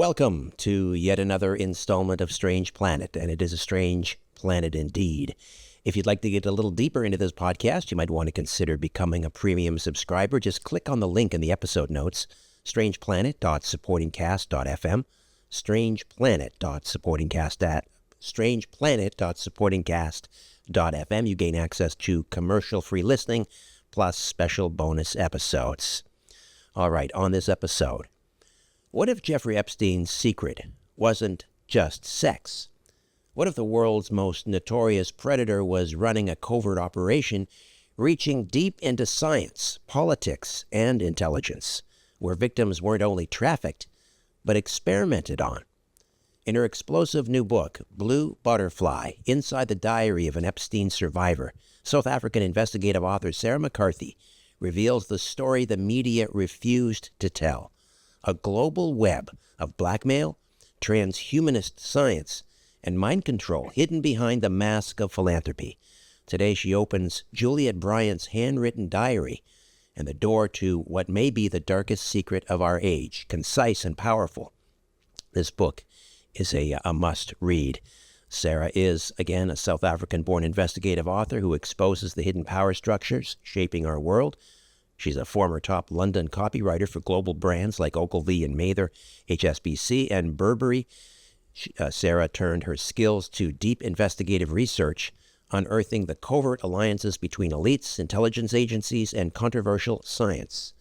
Welcome to yet another installment of Strange Planet, and it is a strange planet indeed. If you'd like to get a little deeper into this podcast, you might want to consider becoming a premium subscriber. Just click on the link in the episode notes, strangeplanet.supportingcast.fm, strangeplanet.supportingcast.fm. You gain access to commercial-free listening plus special bonus episodes. All right, on this episode, what if Jeffrey Epstein's secret wasn't just sex? What if the world's most notorious predator was running a covert operation reaching deep into science, politics, and intelligence, where victims weren't only trafficked, but experimented on? In her explosive new book, Blue Butterfly, Inside the Diary of an Epstein Survivor, South African investigative author Sarah McCarthy reveals the story the media refused to tell. A global web of blackmail, transhumanist science, and mind control hidden behind the mask of philanthropy. Today she opens Juliette Bryant's handwritten diary and the door to what may be the darkest secret of our age, concise and powerful. This book is a must-read. Sarah is, again, a South African-born investigative author who exposes the hidden power structures shaping our world. She's a former top London copywriter for global brands like Ogilvy and Mather, HSBC, and Burberry. Sarah turned her skills to deep investigative research, unearthing the covert alliances between elites, intelligence agencies, and controversial science.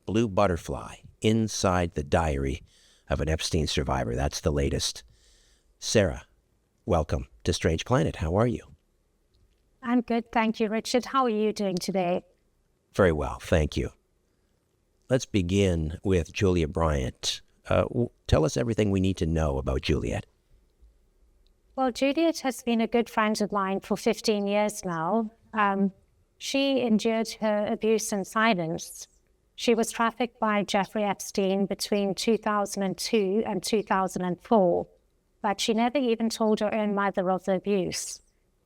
Blue Butterfly, Inside the Diary of an Epstein Survivor. That's the latest. Sarah, welcome to Strange Planet. How are you? I'm good, thank you, Richard. How are you doing today? Very well, thank you. Let's begin with Juliette Bryant. Tell us everything we need to know about Juliette. Well, Juliette has been a good friend of mine for 15 years now. She endured her abuse in silence. She was trafficked by Jeffrey Epstein between 2002 and 2004, but she never even told her own mother of the abuse.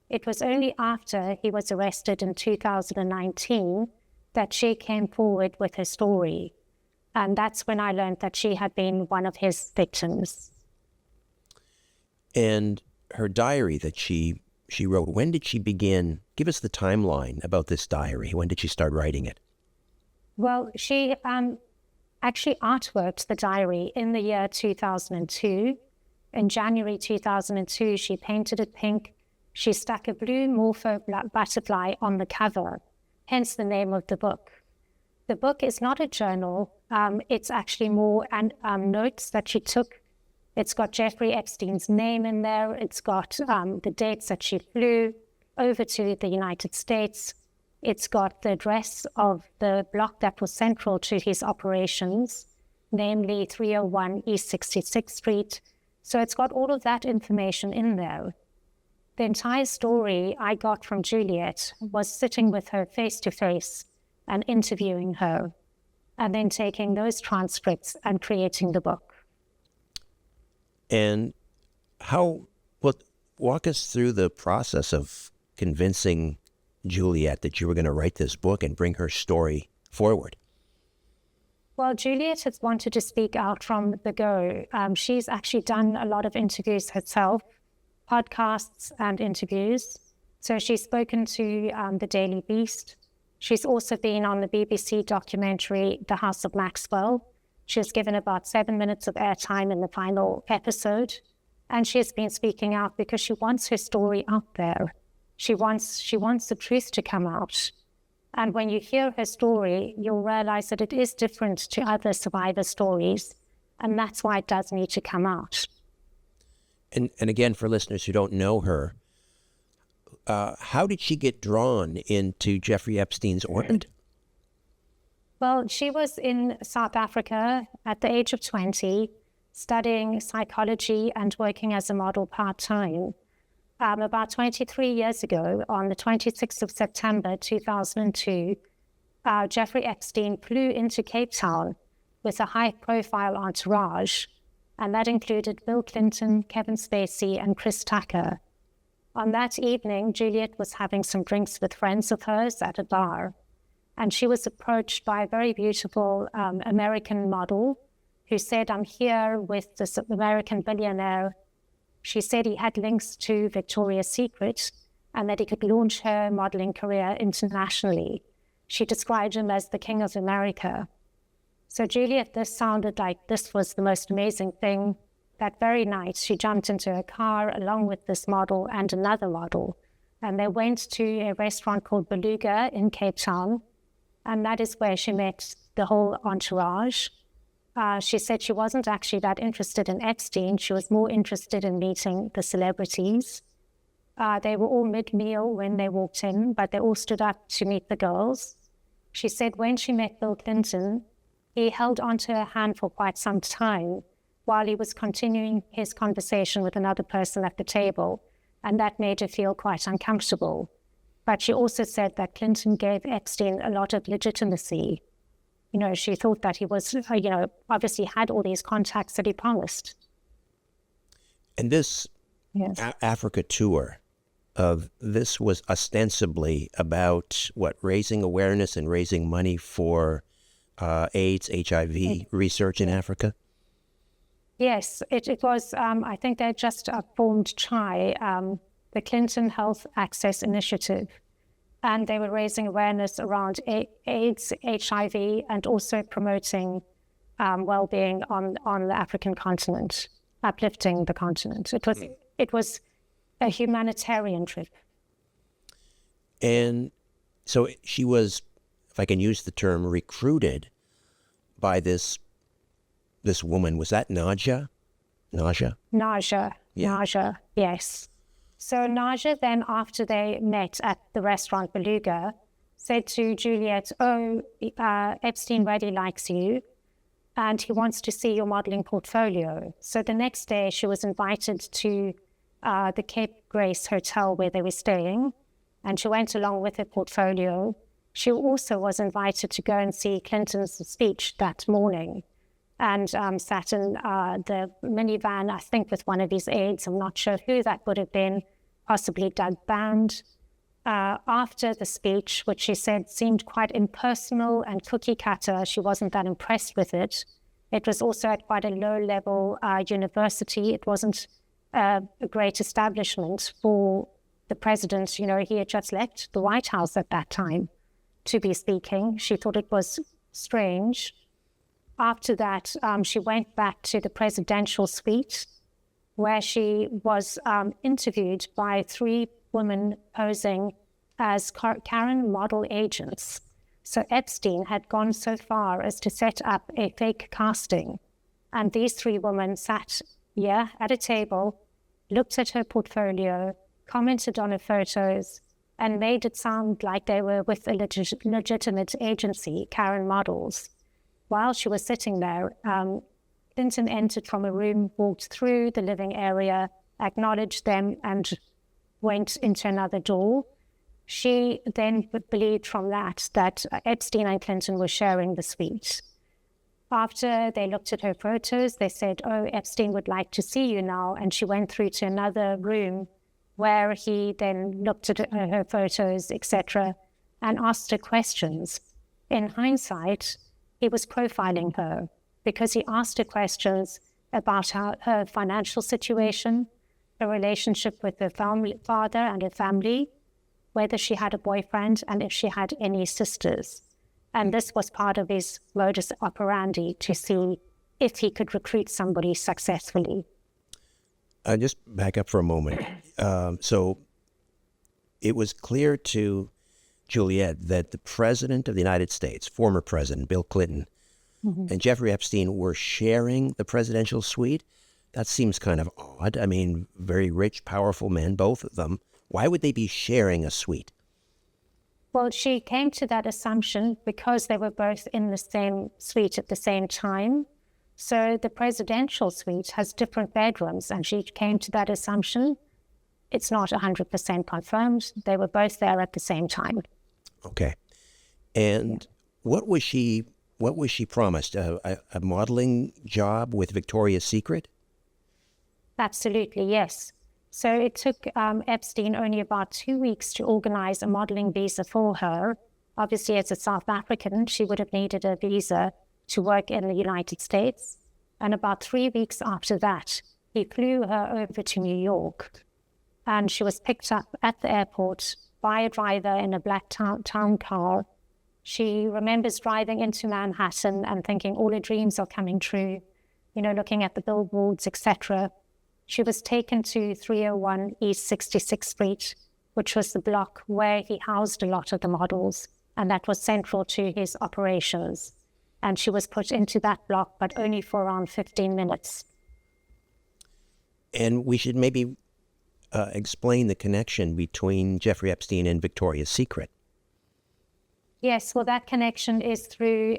It was only after he was arrested in 2019 that she came forward with her story. And that's when I learned that she had been one of his victims. And her diary that she wrote, when did she begin? Give us the timeline about this diary. When did she start writing it? Well, she actually artworked the diary in the year 2002. In January 2002, she painted it pink. She stuck a blue morpho butterfly on the cover, hence the name of the book. The book is not a journal. It's actually more notes that she took. It's got Jeffrey Epstein's name in there. It's got the dates that she flew over to the United States. It's got the address of the block that was central to his operations, namely 301 East 66th Street. So it's got all of that information in there. The entire story I got from Juliette was sitting with her face-to-face and interviewing her, and then taking those transcripts and creating the book. And walk us through the process of convincing Juliette that you were going to write this book and bring her story forward. Well, Juliette has wanted to speak out from the go. She's actually done a lot of interviews herself, podcasts and interviews. So she's spoken to the Daily Beast. She's also been on the BBC documentary, The House of Maxwell. She was given about 7 minutes of airtime in the final episode. And she has been speaking out because she wants her story out there. She wants the truth to come out. And when you hear her story, you'll realize that it is different to other survivor stories. And that's why it does need to come out. And again, for listeners who don't know her, how did she get drawn into Jeffrey Epstein's orbit? Well, she was in South Africa at the age of 20, studying psychology and working as a model part-time. About 23 years ago, on the 26th of September 2002, Jeffrey Epstein flew into Cape Town with a high-profile entourage, and that included Bill Clinton, Kevin Spacey, and Chris Tucker. On that evening, Juliette was having some drinks with friends of hers at a bar, and she was approached by a very beautiful American model who said, I'm here with this American billionaire. She said he had links to Victoria's Secret and that he could launch her modeling career internationally. She described him as the King of America. So Juliette, this sounded like this was the most amazing thing. That very night, she jumped into a car along with this model and another model. And they went to a restaurant called Beluga in Cape Town. And that is where she met the whole entourage. She said she wasn't actually that interested in Epstein. She was more interested in meeting the celebrities. They were all mid-meal when they walked in, but they all stood up to meet the girls. She said when she met Bill Clinton, he held onto her hand for quite some time while he was continuing his conversation with another person at the table, and that made her feel quite uncomfortable. But she also said that Clinton gave Epstein a lot of legitimacy. You know, she thought that he was, obviously had all these contacts that he promised. And this Africa tour, this was ostensibly about, raising awareness and raising money for AIDS, HIV research in Africa? Yes, it was, I think they just formed CHI, the Clinton Health Access Initiative. And they were raising awareness around AIDS, HIV, and also promoting well-being on the African continent, uplifting the continent. It was a humanitarian trip. And so she was, if I can use the term, recruited by this woman. Was that Naja? Naja, yes. So Naja then, after they met at the restaurant Beluga, said to Juliette, Epstein really likes you and he wants to see your modeling portfolio. So the next day she was invited to the Cape Grace Hotel where they were staying, and she went along with her portfolio. She also was invited to go and see Clinton's speech that morning, and sat in the minivan, I think with one of his aides. I'm not sure who that would have been, possibly Doug Band. After the speech, which she said seemed quite impersonal and cookie cutter, she wasn't that impressed with it. It was also at quite a low-level university. It wasn't a great establishment for the president. You know, he had just left the White House at that time to be speaking. She thought it was strange. After that, she went back to the presidential suite, where she was interviewed by 3 women posing as Karen model agents. So Epstein had gone so far as to set up a fake casting. And these 3 women sat at a table, looked at her portfolio, commented on her photos, and made it sound like they were with a legitimate agency, Karen Models. While she was sitting there, Clinton entered from a room, walked through the living area, acknowledged them, and went into another door. She then believed from that Epstein and Clinton were sharing the suite. After they looked at her photos, they said, Epstein would like to see you now. And she went through to another room where he then looked at her photos, etc., and asked her questions. In hindsight, he was profiling her because he asked her questions about her financial situation, her relationship with her father and her family, whether she had a boyfriend, and if she had any sisters. And this was part of his modus operandi, to see if he could recruit somebody successfully. Just back up for a moment. So it was clear to Juliette that the President of the United States, former President Bill Clinton, and Jeffrey Epstein were sharing the presidential suite. That seems kind of odd. I mean, very rich, powerful men, both of them. Why would they be sharing a suite? Well, she came to that assumption because they were both in the same suite at the same time. So the presidential suite has different bedrooms, and she came to that assumption. It's not 100% confirmed. They were both there at the same time. Okay. And what was she promised? A modeling job with Victoria's Secret? Absolutely, yes. So it took Epstein only about 2 weeks to organize a modeling visa for her. Obviously, as a South African, she would have needed a visa to work in the United States. And about 3 weeks after that, he flew her over to New York. And she was picked up at the airport by a driver in a black town car. She remembers driving into Manhattan and thinking all her dreams are coming true, looking at the billboards, etc. She was taken to 301 East 66th Street, which was the block where he housed a lot of the models, and that was central to his operations. And she was put into that block, but only for around 15 minutes. And we should maybe explain the connection between Jeffrey Epstein and Victoria's Secret. Yes, well, that connection is through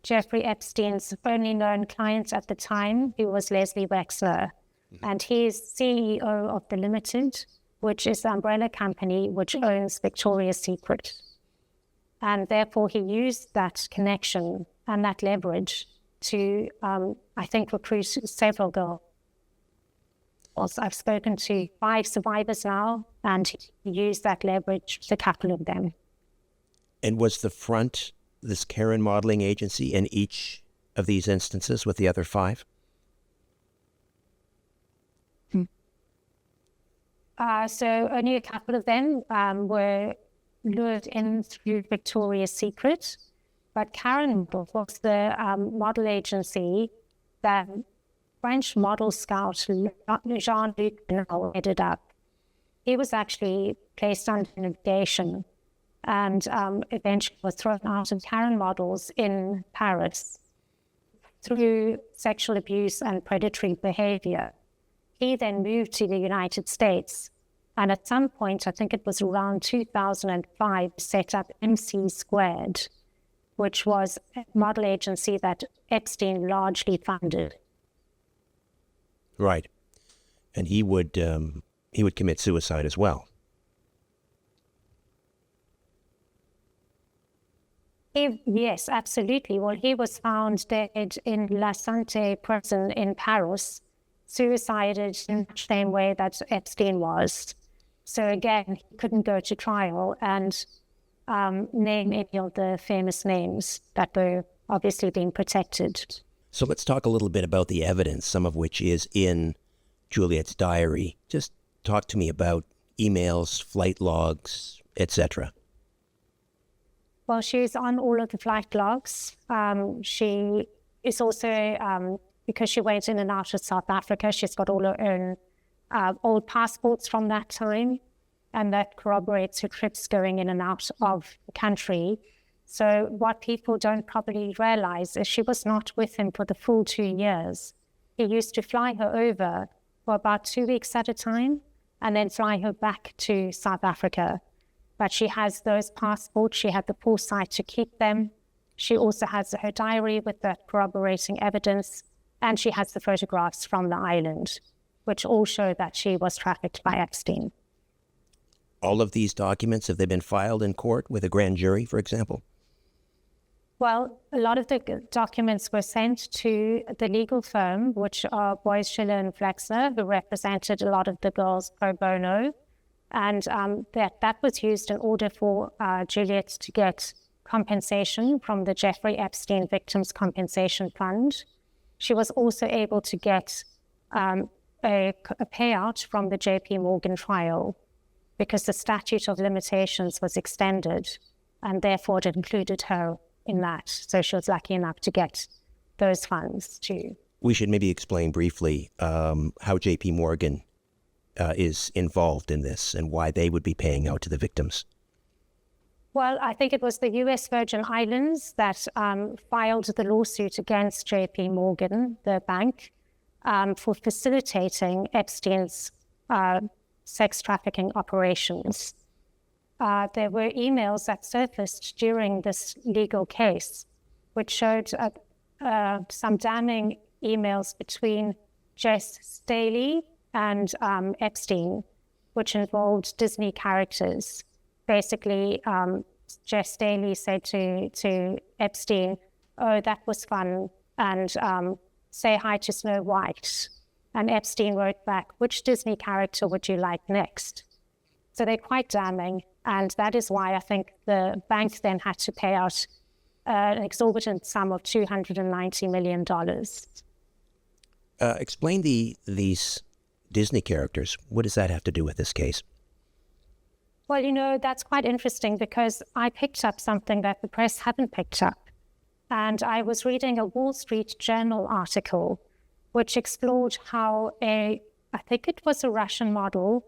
Jeffrey Epstein's only known client at the time, who was Leslie Wexner. Mm-hmm. And he's CEO of the Limited, which is the umbrella company which owns Victoria's Secret. And therefore, he used that connection and that leverage to, I think, recruit several girls. Also, I've spoken to 5 survivors now, and he used that leverage with a couple of them. And was the front this Karen modeling agency in each of these instances with the other 5? So only a couple of them were lured in through Victoria's Secret, but Karen was the model agency that French model scout Jean-Luc headed up. He was actually placed under investigation and eventually was thrown out of Karen models in Paris through sexual abuse and predatory behavior. He then moved to the United States, and at some point, I think it was around 2005, set up MC Squared, which was a model agency that Epstein largely funded. Right. And he would commit suicide as well. Yes, absolutely. Well, he was found dead in La Santé prison in Paris, suicided in the same way that Epstein was. So again, he couldn't go to trial and name any of the famous names that were obviously being protected. So let's talk a little bit about the evidence, some of which is in Juliette's diary. Just talk to me about emails, flight logs, etc. Well, she's on all of the flight logs. She is also, because she went in and out of South Africa, she's got all her own old passports from that time, and that corroborates her trips going in and out of the country. So what people don't probably realize is she was not with him for the full 2 years. He used to fly her over for about 2 weeks at a time and then fly her back to South Africa. But she has those passports. She had the foresight to keep them. She also has her diary with the corroborating evidence, and she has the photographs from the island, which all show that she was trafficked by Epstein. All of these documents, have they been filed in court with a grand jury, for example? Well, a lot of the documents were sent to the legal firm, which are Boys, Schiller and Flexner, who represented a lot of the girls pro bono. And that was used in order for Juliette to get compensation from the Jeffrey Epstein Victims Compensation Fund. She was also able to get a payout from the JP Morgan trial because the statute of limitations was extended, and therefore it included her in that. So she was lucky enough to get those funds too. We should maybe explain briefly how JP Morgan is involved in this and why they would be paying out to the victims. Well, I think it was the U.S. Virgin Islands that filed the lawsuit against JP Morgan, the bank, for facilitating Epstein's sex trafficking operations. There were emails that surfaced during this legal case, which showed some damning emails between Jess Staley and Epstein, which involved Disney characters. Basically, Jess Staley said to Epstein, "Oh, that was fun," and say hi to Snow White. And Epstein wrote back, "Which Disney character would you like next?" So they're quite damning. And that is why I think the bank then had to pay out an exorbitant sum of $290 million. Explain these Disney characters. What does that have to do with this case? Well, that's quite interesting because I picked up something that the press hadn't picked up. And I was reading a Wall Street Journal article which explored how I think it was a Russian model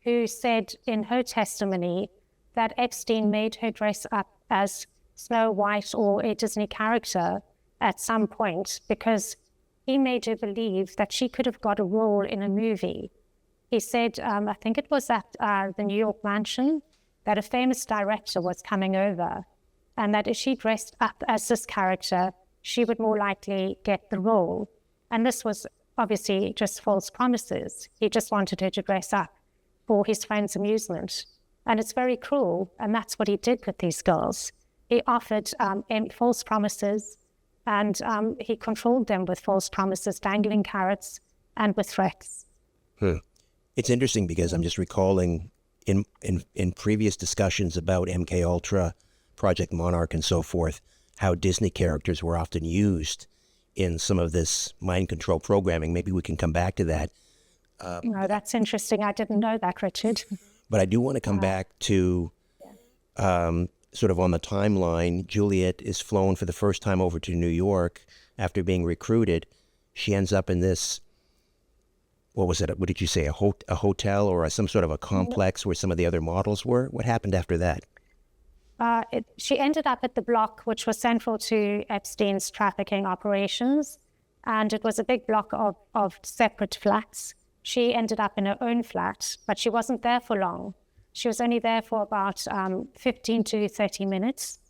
who said in her testimony that Epstein made her dress up as Snow White or a Disney character at some point because he made her believe that she could have got a role in a movie. He said, I think it was at the New York mansion, that a famous director was coming over and that if she dressed up as this character, she would more likely get the role. And this was obviously just false promises. He just wanted her to dress up for his friend's amusement. And it's very cruel, and that's what he did with these girls. He offered false promises, and he controlled them with false promises, dangling carrots, and with threats. It's interesting because I'm just recalling in previous discussions about MK Ultra, Project Monarch, and so forth, how Disney characters were often used in some of this mind control programming. Maybe we can come back to that. No, that's interesting. I didn't know that, Richard. But I do want to come back to sort of on the timeline. Juliette is flown for the first time over to New York after being recruited. She ends up in this, what was it? What did you say? A hotel or some sort of a complex where some of the other models were? What happened after that? She ended up at the block, which was central to Epstein's trafficking operations. And it was a big block of separate flats. She ended up in her own flat, but she wasn't there for long. She was only there for about 15 to 30 minutes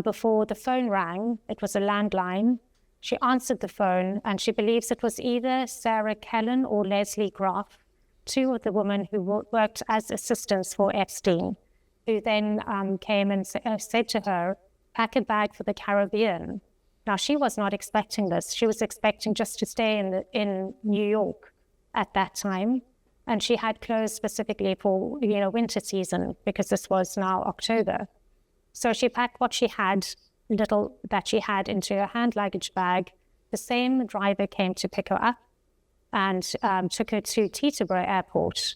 before the phone rang. It was a landline. She answered the phone, and she believes it was either Sarah Kellen or Leslie Groff, two of the women who worked as assistants for Epstein, who then came and said to her, pack a bag for the Caribbean. Now, she was not expecting this. She was expecting just to stay in New York at that time. And she had clothes specifically for, winter season, because this was now October. So she packed what she had, little that she had, into her hand luggage bag. The same driver came to pick her up and took her to Teterboro Airport.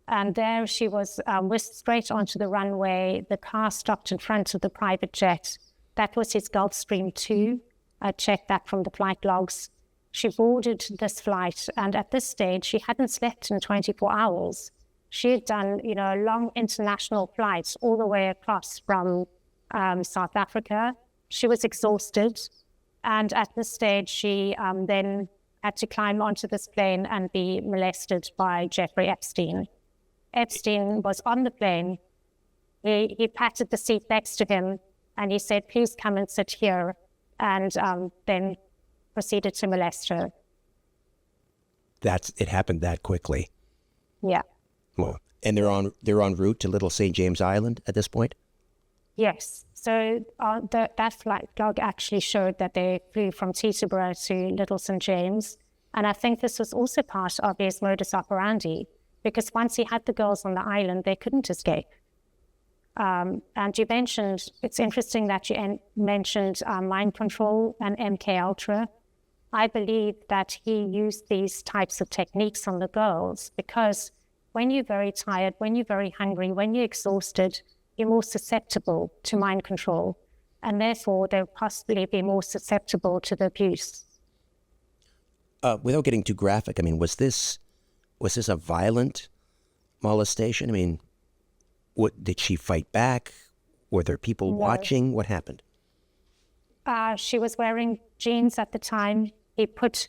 And there she was whisked straight onto the runway. The car stopped in front of the private jet. That was his Gulfstream 2. I checked that from the flight logs. She boarded this flight, and at this stage, she hadn't slept in 24 hours. She had done, long international flights all the way across from South Africa. She was exhausted, and at this stage, she then had to climb onto this plane and be molested by Jeffrey Epstein. Epstein was on the plane. He patted the seat next to him, and he said, please come and sit here, and then proceeded to molest her. It happened that quickly. Yeah. Well, and they're en route to Little St. James Island at this point? Yes. So that flight log actually showed that they flew from Teterboro to Little St. James. And I think this was also part of his modus operandi, because once he had the girls on the island, they couldn't escape. And you mentioned, it's interesting that you mentioned mind control and MK Ultra. I believe that he used these types of techniques on the girls because when you're very tired, when you're very hungry, when you're exhausted, you're more susceptible to mind control, and therefore they'll possibly be more susceptible to the abuse. Without getting too graphic, I mean, was this a violent molestation? I mean, did she fight back? Were there people watching? What happened? She was wearing jeans at the time. He put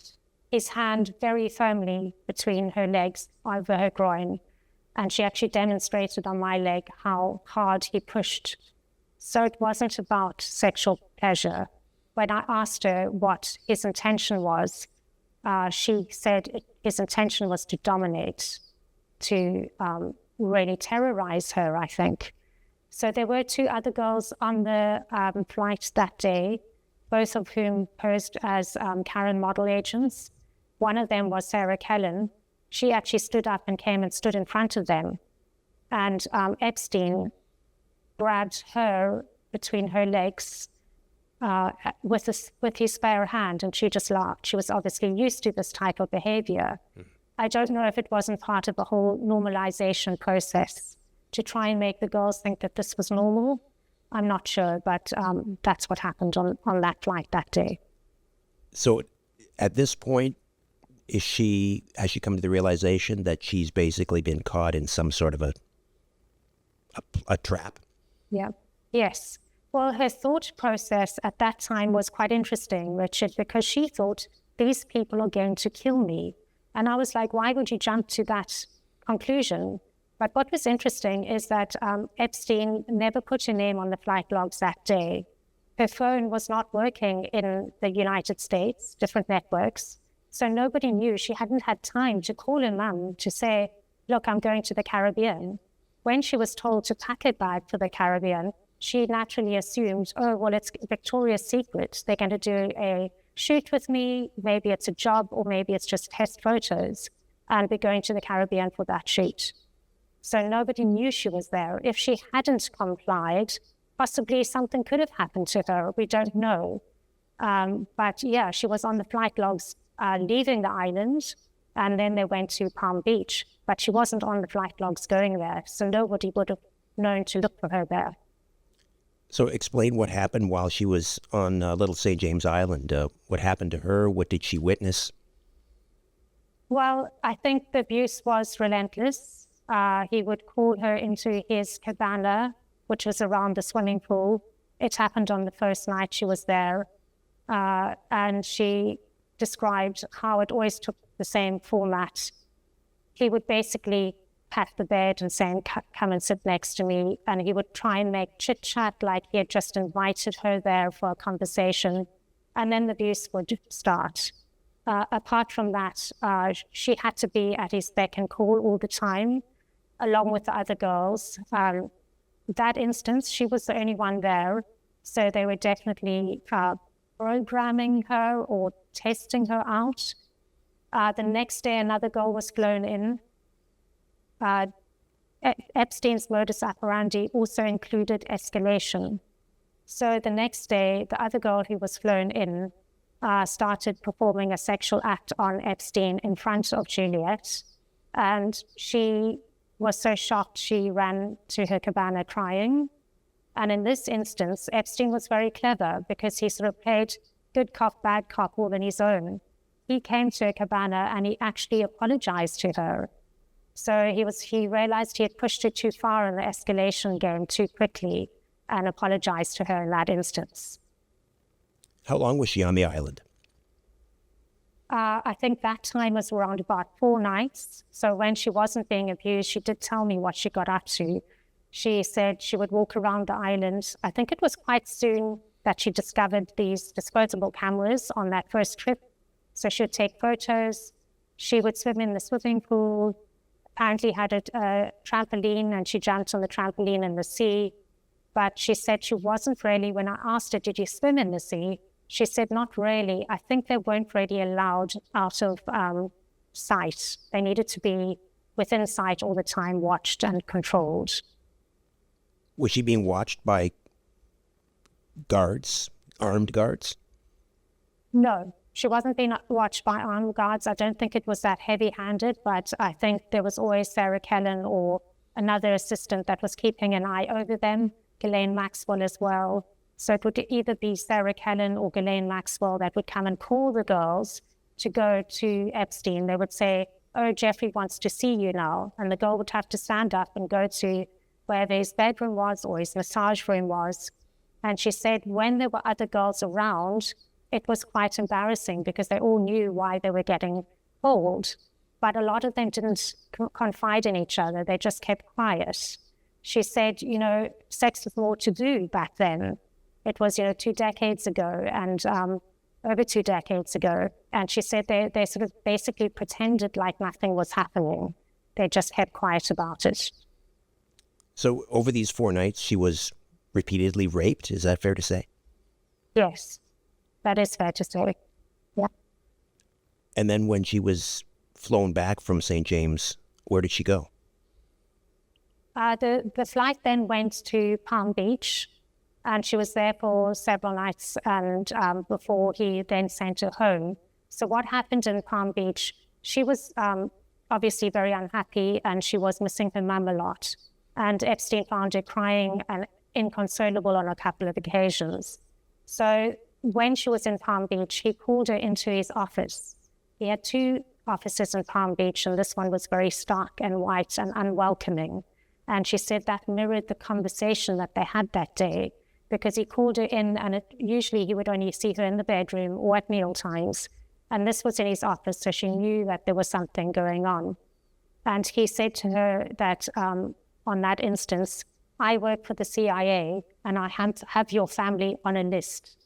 his hand very firmly between her legs over her groin, and she actually demonstrated on my leg how hard he pushed. So it wasn't about sexual pleasure. When I asked her what his intention was, she said his intention was to dominate, to really terrorize her, I think. So there were two other girls on the flight that day, both of whom posed as Karen model agents. One of them was Sarah Kellen. She actually stood up and came and stood in front of them. And Epstein grabbed her between her legs, with his spare hand, and she just laughed. She was obviously used to this type of behavior. I don't know if it wasn't part of the whole normalization process to try and make the girls think that this was normal. I'm not sure, but that's what happened on that flight that day. So at this point, has she come to the realization that she's basically been caught in some sort of a trap? Yeah. Yes. Well, her thought process at that time was quite interesting, Richard, because she thought, these people are going to kill me. And I was like, why would you jump to that conclusion? But what was interesting is that Epstein never put her name on the flight logs that day. Her phone was not working in the United States, different networks. So nobody knew. She hadn't had time to call her mum to say, look, I'm going to the Caribbean. When she was told to pack her bag for the Caribbean, she naturally assumed, oh, well, it's Victoria's Secret. They're going to do a shoot with me. Maybe it's a job, or maybe it's just test photos. And we're going to the Caribbean for that shoot. So nobody knew she was there. If she hadn't complied, possibly something could have happened to her. We don't know. But yeah, she was on the flight logs leaving the island, and then they went to Palm Beach. But she wasn't on the flight logs going there, so nobody would have known to look for her there. So explain what happened while she was on Little St. James Island. What happened to her? What did she witness? Well, I think the abuse was relentless. He would call her into his cabana, which was around the swimming pool. It happened on the first night she was there. And she described how it always took the same format. He would basically pat the bed and say, come and sit next to me. And he would try and make chit-chat like he had just invited her there for a conversation. And then the abuse would start. Apart from that, she had to be at his beck and call all the time, along with the other girls. That instance, she was the only one there. So they were definitely programming her or testing her out. The next day, another girl was flown in. Epstein's modus operandi also included escalation. So the next day, the other girl who was flown in started performing a sexual act on Epstein in front of Juliette. And she was so shocked, she ran to her cabana crying. And in this instance, Epstein was very clever because he sort of played good cop, bad cop all on his own. He came to her cabana and he actually apologized to her. So he realized he had pushed her too far in the escalation game too quickly and apologized to her in that instance. How long was she on the island? I think that time was around about 4 nights. So when she wasn't being abused, she did tell me what she got up to. She said she would walk around the island. I think it was quite soon that she discovered these disposable cameras on that first trip. So she would take photos. She would swim in the swimming pool. Apparently had a trampoline, and she jumped on the trampoline in the sea. But she said she wasn't really, when I asked her, did you swim in the sea? She said, not really. I think they weren't really allowed out of sight. They needed to be within sight all the time, watched and controlled. Was she being watched by guards, armed guards? No, she wasn't being watched by armed guards. I don't think it was that heavy-handed, but I think there was always Sarah Kellen or another assistant that was keeping an eye over them, Ghislaine Maxwell as well. So it would either be Sarah Kellen or Ghislaine Maxwell that would come and call the girls to go to Epstein. They would say, oh, Jeffrey wants to see you now. And the girl would have to stand up and go to wherever his bedroom was or his massage room was. And she said when there were other girls around, it was quite embarrassing because they all knew why they were getting called. But a lot of them didn't confide in each other. They just kept quiet. She said, sex was more taboo back then. It was, 2 decades ago and over 2 decades ago. And she said they sort of basically pretended like nothing was happening. They just kept quiet about it. So over these 4 nights, she was repeatedly raped. Is that fair to say? Yes, that is fair to say. Yeah. And then when she was flown back from St. James, where did she go? The flight then went to Palm Beach. And she was there for several nights and before he then sent her home. So what happened in Palm Beach, she was obviously very unhappy and she was missing her mum a lot. And Epstein found her crying and inconsolable on a couple of occasions. So when she was in Palm Beach, he called her into his office. He had 2 offices in Palm Beach, and this one was very stark and white and unwelcoming. And she said that mirrored the conversation that they had that day, because he called her in and usually he would only see her in the bedroom or at meal times. And this was in his office, so she knew that there was something going on. And he said to her that on that instance, I work for the CIA and I have your family on a list.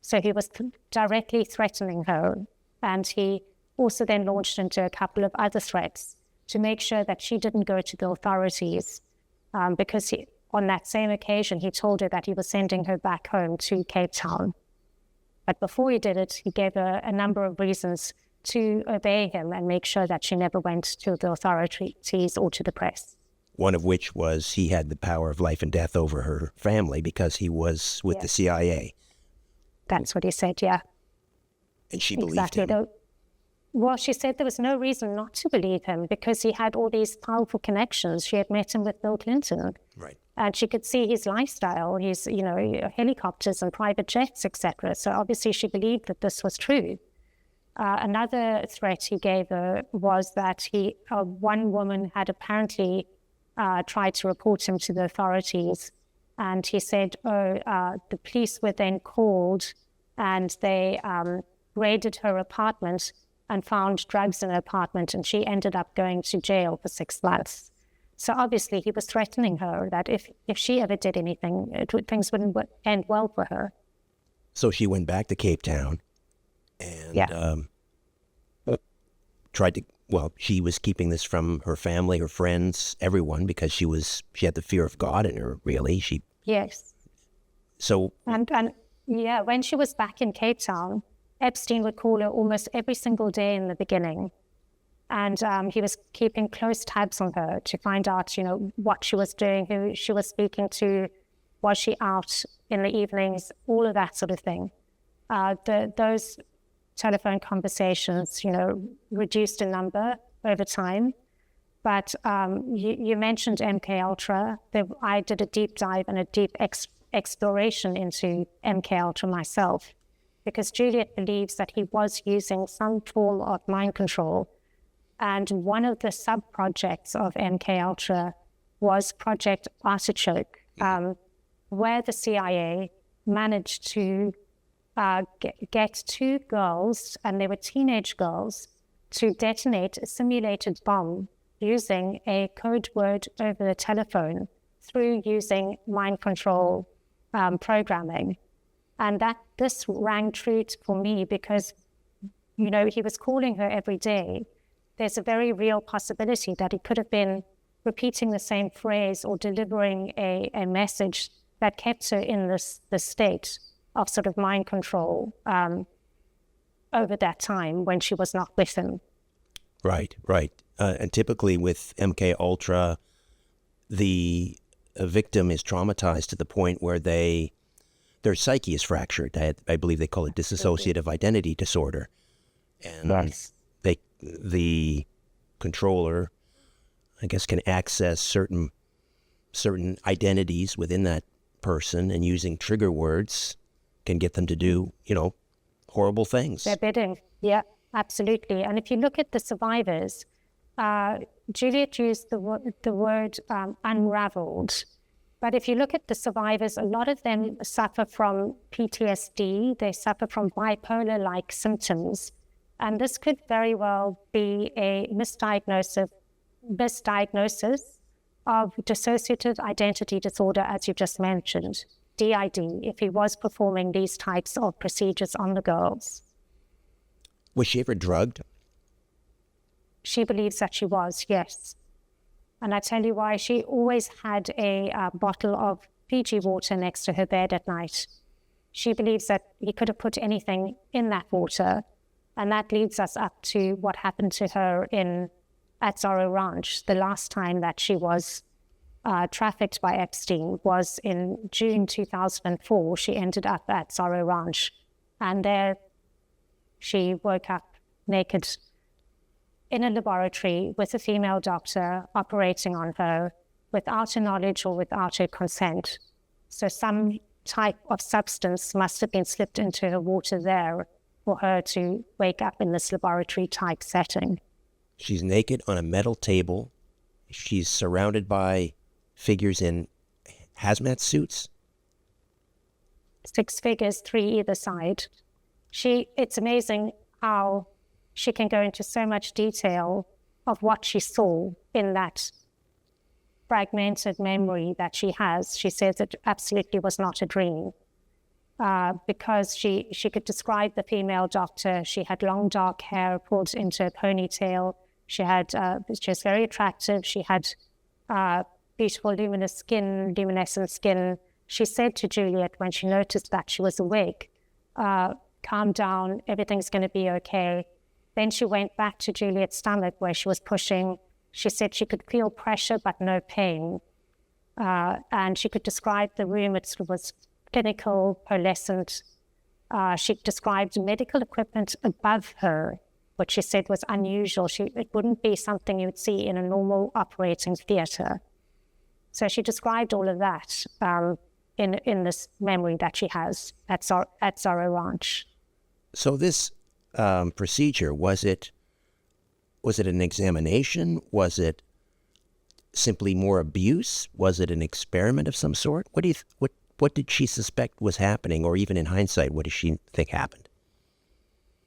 So he was directly threatening her. And he also then launched into a couple of other threats to make sure that she didn't go to the authorities, because on that same occasion, he told her that he was sending her back home to Cape Town. But before he did it, he gave her a number of reasons to obey him and make sure that she never went to the authorities or to the press. One of which was he had the power of life and death over her family because he was with the CIA. That's what he said, yeah. And she believed him. Well, she said there was no reason not to believe him because he had all these powerful connections. She had met him with Bill Clinton. Right. And she could see his lifestyle, his, helicopters and private jets, etc. So obviously she believed that this was true. Another threat he gave her was that one woman had apparently tried to report him to the authorities. And he said, the police were then called and they raided her apartment and found drugs in her apartment, and she ended up going to jail for 6 months. So obviously he was threatening her that if she ever did anything, things wouldn't end well for her. So she went back to Cape Town and she was keeping this from her family, her friends, everyone, because she had the fear of God in her, really. Yes. So... And when she was back in Cape Town, Epstein would call her almost every single day in the beginning. And he was keeping close tabs on her to find out, what she was doing, who she was speaking to, was she out in the evenings, all of that sort of thing. Those telephone conversations, reduced in number over time. But you mentioned MKUltra. I did a deep dive and a deep exploration into MKUltra myself, because Juliette believes that he was using some form of mind control. And one of the sub-projects of MKUltra was Project Artichoke, where the CIA managed to get 2 girls, and they were teenage girls, to detonate a simulated bomb using a code word over the telephone through using mind control programming. And this rang true for me because, he was calling her every day. There's a very real possibility that he could have been repeating the same phrase or delivering a message that kept her in this state of sort of mind control over that time when she was not with him. Right. And typically with MKUltra, the victim is traumatized to the point where their psyche is fractured. I believe they call it dissociative identity disorder. And the controller, I guess, can access certain identities within that person, and using trigger words can get them to do, horrible things. Their bidding. Yeah, absolutely. And if you look at the survivors, Juliette used the word unraveled. But if you look at the survivors, a lot of them suffer from PTSD. They suffer from bipolar-like symptoms. And this could very well be a misdiagnosis of dissociative identity disorder, as you just mentioned, DID, if he was performing these types of procedures on the girls. Was she ever drugged? She believes that she was, yes. And I tell you why. She always had a bottle of Fiji water next to her bed at night. She believes that he could have put anything in that water. And that leads us up to what happened to her at Zorro Ranch, the last time that she was trafficked by Epstein was in June 2004. She ended up at Zorro Ranch, and there she woke up naked in a laboratory with a female doctor operating on her without her knowledge or without her consent. So some type of substance must have been slipped into her water there for her to wake up in this laboratory type setting. She's naked on a metal table. She's surrounded by figures in hazmat suits. 6 figures, 3 either side. It's amazing how she can go into so much detail of what she saw in that fragmented memory that she has. She says it absolutely was not a dream, because she could describe the female doctor. She had long dark hair pulled into a ponytail. She was very attractive. She had beautiful luminescent skin. She said to Juliette when she noticed that she was awake, calm down, everything's going to be okay. Then she went back to Juliette's stomach where she was pushing. She said she could feel pressure but no pain. And she could describe the room. It was clinical, pearlescent. She described medical equipment above her, which she said was unusual. It wouldn't be something you would see in a normal operating theater. So she described all of that in this memory that she has at Zorro Ranch. So this procedure, was it an examination? Was it simply more abuse? Was it an experiment of some sort? What did she suspect was happening, or even in hindsight, what does she think happened?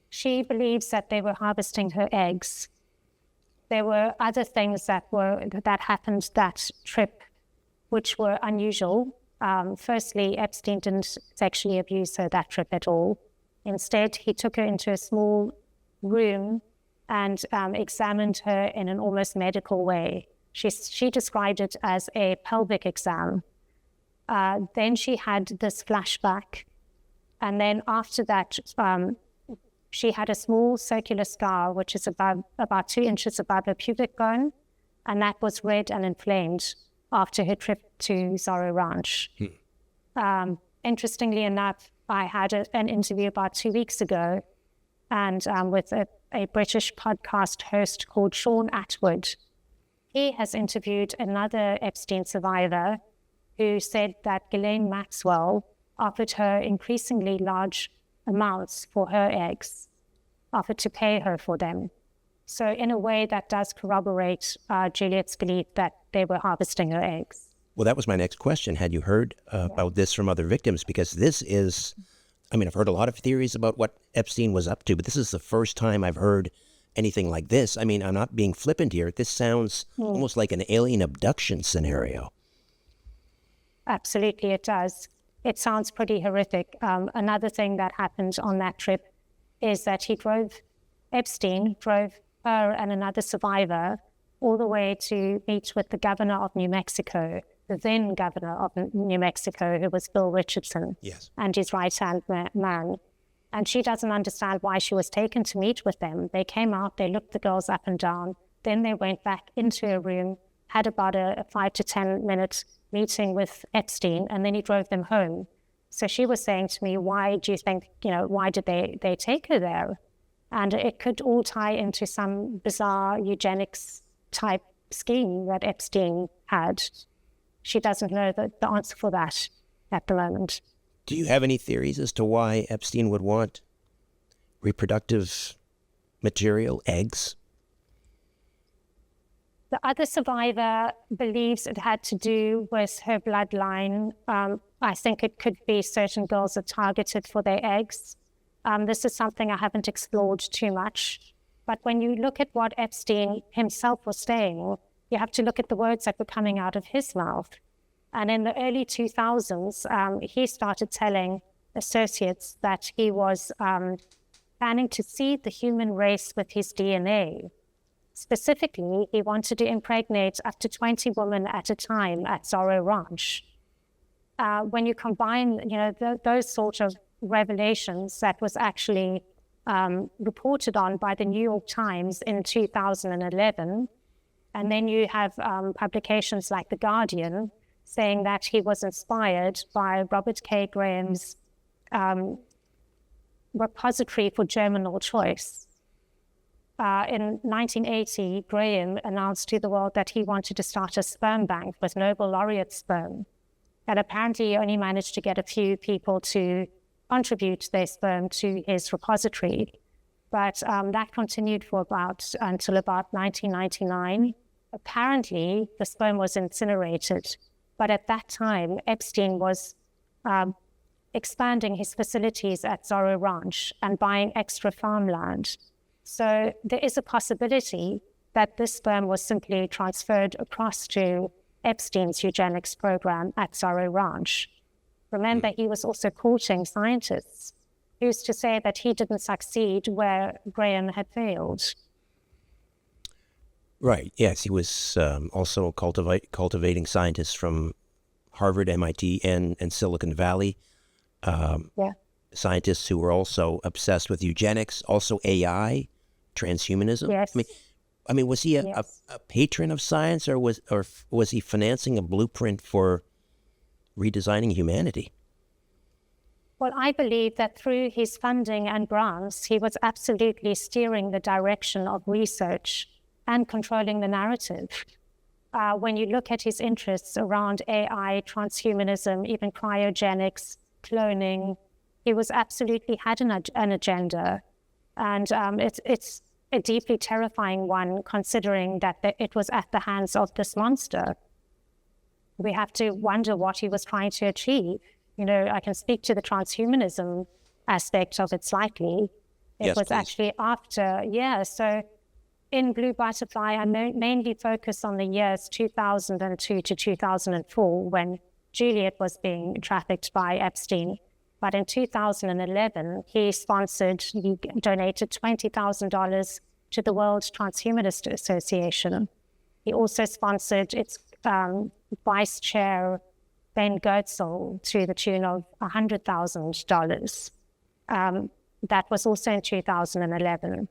She believes that they were harvesting her eggs. There were other things that happened that trip, which were unusual. Firstly, Epstein didn't sexually abuse her that trip at all. Instead, he took her into a small room and examined her in an almost medical way. She described it as a pelvic exam. Then she had this flashback. And then after that, she had a small circular scar, which is about 2 inches above her pubic bone. And that was red and inflamed after her trip to Zorro Ranch. Interestingly enough, I had an interview about 2 weeks ago and with a British podcast host called Sean Atwood. He has interviewed another Epstein survivor who said that Ghislaine Maxwell offered her increasingly large amounts for her eggs, offered to pay her for them. So in a way that does corroborate Juliette's belief that they were harvesting her eggs. Well, that was my next question. Had you heard about this from other victims? Because this is, I've heard a lot of theories about what Epstein was up to, but this is the first time I've heard anything like this. I'm not being flippant here. This sounds almost like an alien abduction scenario. Absolutely, it does. It sounds pretty horrific. Another thing that happened on that trip is that Epstein drove her and another survivor all the way to meet with the governor of New Mexico, the then governor of New Mexico, who was Bill Richardson, yes, and his right-hand man. And she doesn't understand why she was taken to meet with them. They came out, they looked the girls up and down, then they went back into a room, had about a 5 to 10 minute meeting with Epstein, and then he drove them home. So she was saying to me, why do you think, why did they take her there? And it could all tie into some bizarre eugenics type scheme that Epstein had. She doesn't know the answer for that at the moment. Do you have any theories as to why Epstein would want reproductive material, eggs? The other survivor believes it had to do with her bloodline. I think it could be certain girls are targeted for their eggs. This is something I haven't explored too much. But when you look at what Epstein himself was saying, you have to look at the words that were coming out of his mouth. And in the early 2000s, he started telling associates that he was planning to seed the human race with his DNA. Specifically, he wanted to impregnate up to 20 women at a time at Zorro Ranch. When you combine, those sort of revelations that was actually reported on by the New York Times in 2011, And then you have publications like The Guardian saying that he was inspired by Robert K. Graham's repository for germinal choice. In 1980, Graham announced to the world that he wanted to start a sperm bank with Nobel laureate sperm. And apparently he only managed to get a few people to contribute their sperm to his repository. But that continued for until about 1999. Apparently, the sperm was incinerated. But at that time, Epstein was expanding his facilities at Zorro Ranch and buying extra farmland. So there is a possibility that this sperm was simply transferred across to Epstein's eugenics program at Zorro Ranch. Remember, he was also courting scientists. Who's to say that he didn't succeed where Graham had failed? Right. Yes, he was also cultivating scientists from Harvard, MIT, and Silicon Valley. Scientists who were also obsessed with eugenics, also AI, transhumanism. Yes. I mean, was he a patron of science, or was he financing a blueprint for redesigning humanity? Well, I believe that through his funding and grants, he was absolutely steering the direction of research and controlling the narrative. When you look at his interests around AI, transhumanism, even cryogenics, cloning, he was absolutely had an agenda. And it's a deeply terrifying one, considering that it was at the hands of this monster. We have to wonder what he was trying to achieve. You know, I can speak to the transhumanism aspect of it slightly. It was please. Actually after, so in Blue Butterfly, I mainly focus on the years 2002 to 2004 when Juliette was being trafficked by Epstein. But in 2011, he donated $20,000 to the World Transhumanist Association. He also sponsored its vice chair, Ben Goetzel, to the tune of $100,000. That was also in 2011.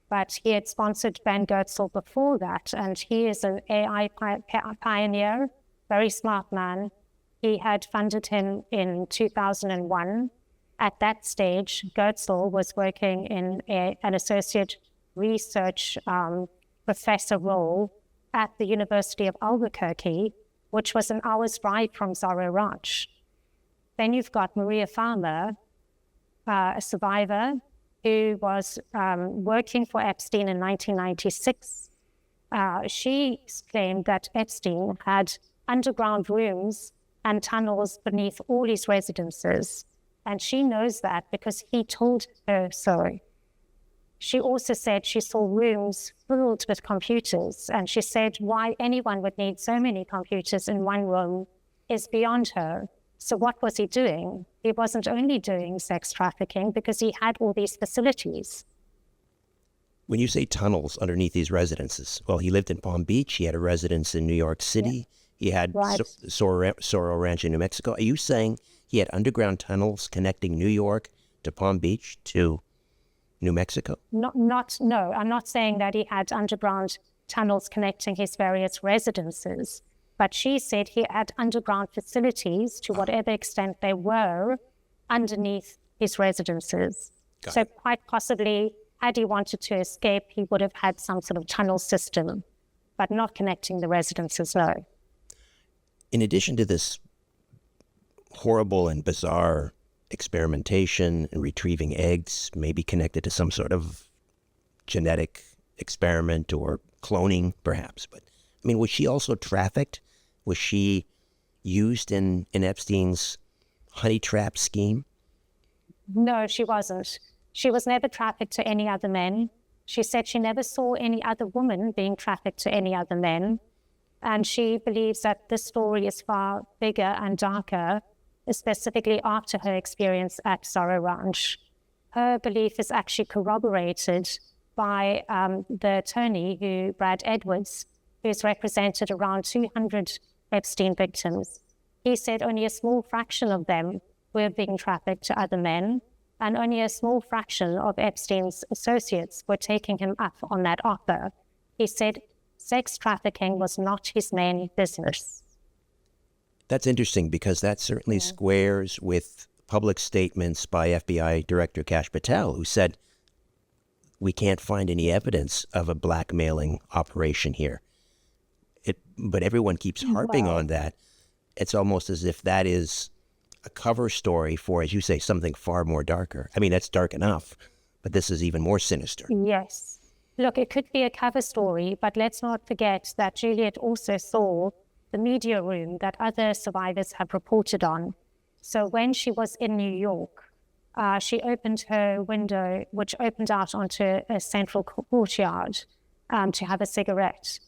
But he had sponsored Ben Goetzel before that, and he is an AI pioneer, very smart man. He had funded him in 2001. At that stage, Goetzel was working in an associate research professor role at the University of Albuquerque, which was an hour's drive from Zorro Ranch. Then you've got Maria Farmer, a survivor who was working for Epstein in 1996. She claimed that Epstein had underground rooms and tunnels beneath all his residences. And she knows that because he told her so. She also said she saw rooms filled with computers, and she said why anyone would need so many computers in one room is beyond her. So what was he doing? He wasn't only doing sex trafficking because he had all these facilities. When you say tunnels underneath these residences, well, he lived in Palm Beach. He had a residence in New York City. He had Zorro Ranch in New Mexico. Are you saying he had underground tunnels connecting New York to Palm Beach to New Mexico? No, I'm not saying that he had underground tunnels connecting his various residences, but she said he had underground facilities to whatever extent they were underneath his residences. So quite possibly, had he wanted to escape, he would have had some sort of tunnel system, but not connecting the residences, no. In addition to this horrible and bizarre experimentation and retrieving eggs, maybe connected to some sort of genetic experiment or cloning, perhaps. But, I mean, was she also trafficked? Was she used in Epstein's honey trap scheme? No, she wasn't. She was never trafficked to any other men. She said she never saw any other woman being trafficked to any other men. And she believes that this story is far bigger and darker, specifically after her experience at Zorro Ranch. Her belief is actually corroborated by the attorney, Brad Edwards, who's represented around 200 Epstein victims. He said only a small fraction of them were being trafficked to other men, and only a small fraction of Epstein's associates were taking him up on that offer. He said sex trafficking was not his main business. That's interesting because that certainly squares with public statements by FBI Director Kash Patel, who said, we can't find any evidence of a blackmailing operation here. But everyone keeps harping on that. It's almost as if that is a cover story for, as you say, something far more darker. I mean, that's dark enough, but this is even more sinister. Yes. Look, it could be a cover story, but let's not forget that Juliette also saw the media room that other survivors have reported on. So when she was in New York, she opened her window, which opened out onto a central courtyard, to have a cigarette.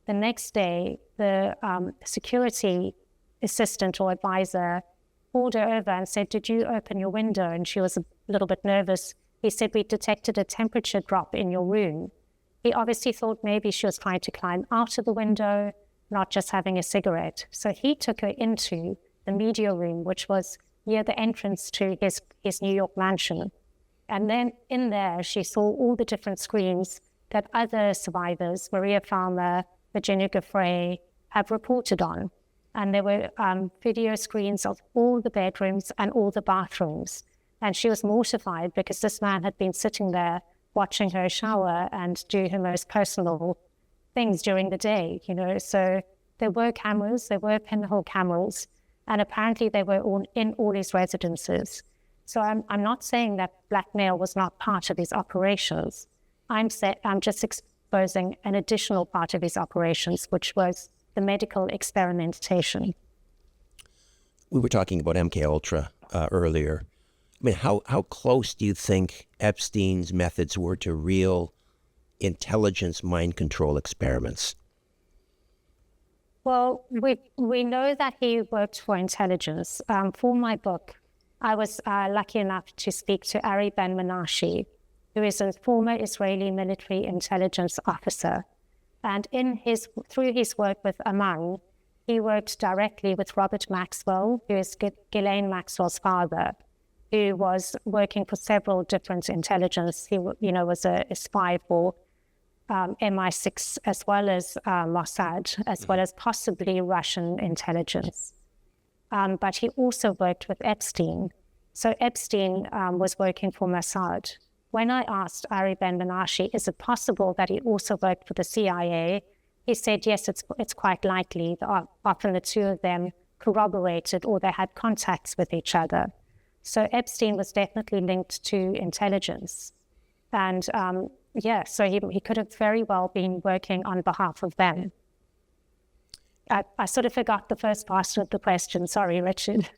The next day, the security assistant or advisor called her over and said, did you open your window? And she was a little bit nervous. He said, we detected a temperature drop in your room. He obviously thought maybe she was trying to climb out of the window, not just having a cigarette. So he took her into the media room, which was near the entrance to his New York mansion. And then in there, she saw all the different screens that other survivors, Maria Farmer, Virginia Giuffre, have reported on. And there were video screens of all the bedrooms and all the bathrooms. And she was mortified because this man had been sitting there watching her shower and do her most personal things during the day, So there were cameras, there were pinhole cameras, and apparently they were all in all his residences. So I'm not saying that blackmail was not part of his operations. I'm just exposing an additional part of his operations, which was the medical experimentation. We were talking about MKUltra earlier. I mean, how close do you think Epstein's methods were to real intelligence mind control experiments? Well, we know that he worked for intelligence. For my book, I was lucky enough to speak to Ari Ben-Menashe, who is a former Israeli military intelligence officer. And through his work with Amman, he worked directly with Robert Maxwell, who is Ghislaine Maxwell's father, who was working for several different intelligence. He was a spy for MI6 as well as Mossad, as well as possibly Russian intelligence. But he also worked with Epstein. So Epstein was working for Mossad. When I asked Ari Ben-Menashe, is it possible that he also worked for the CIA? He said, yes, it's quite likely. Often the two of them corroborated or they had contacts with each other. So Epstein was definitely linked to intelligence. And so he could have very well been working on behalf of them. I sort of forgot the first part of the question. Sorry, Richard.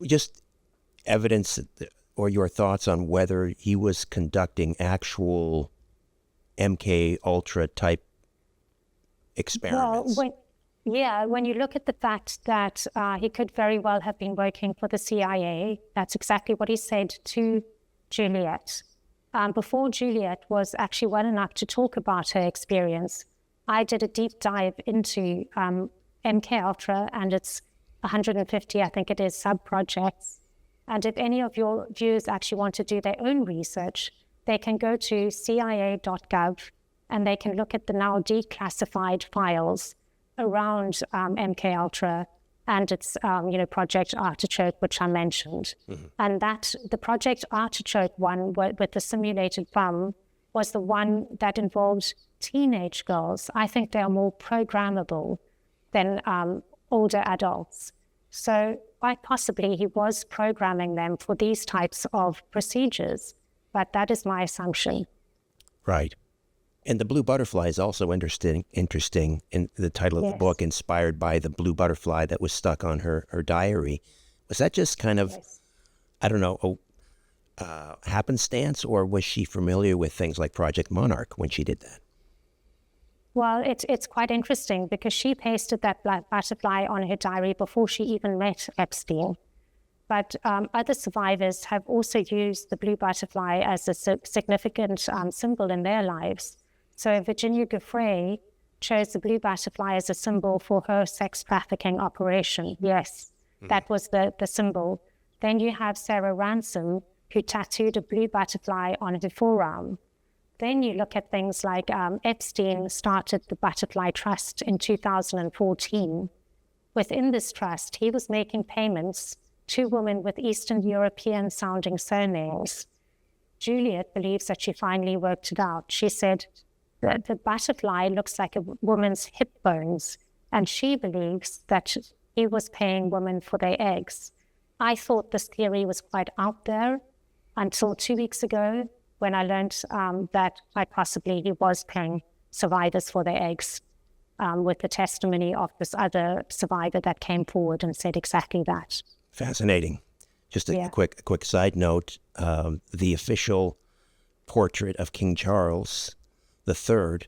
Just evidence or your thoughts on whether he was conducting actual MKUltra type experiments. Well, when you look at the fact that he could very well have been working for the CIA, that's exactly what he said to Juliette. Before Juliette was actually well enough to talk about her experience, I did a deep dive into MKUltra and its 150, I think it is, sub-projects. And if any of your viewers actually want to do their own research, they can go to cia.gov and they can look at the now declassified files around MKUltra and its Project Artichoke, which I mentioned. Mm-hmm. And the Project Artichoke one with the simulated bomb was the one that involved teenage girls. I think they are more programmable than older adults. So quite possibly he was programming them for these types of procedures, but that is my assumption. Right. And the blue butterfly is also interesting in the title of the book, inspired by the blue butterfly that was stuck on her diary. Was that just kind of, I don't know, happenstance, or was she familiar with things like Project Monarch when she did that? Well, it's quite interesting because she pasted that black butterfly on her diary before she even met Epstein. But other survivors have also used the blue butterfly as a significant symbol in their lives. So Virginia Giuffre chose the blue butterfly as a symbol for her sex trafficking operation. Yes, that was the symbol. Then you have Sarah Ransom, who tattooed a blue butterfly on her forearm. then you look at things like Epstein started the Butterfly Trust in 2014. Within this trust, he was making payments to women with Eastern European sounding surnames. Juliette believes that she finally worked it out. She said that the butterfly looks like a woman's hip bones, and she believes that he was paying women for their eggs. I thought this theory was quite out there until 2 weeks ago when I learned that quite possibly he was paying survivors for their eggs, with the testimony of this other survivor that came forward and said exactly that. Fascinating. Just a quick side note, the official portrait of King Charles III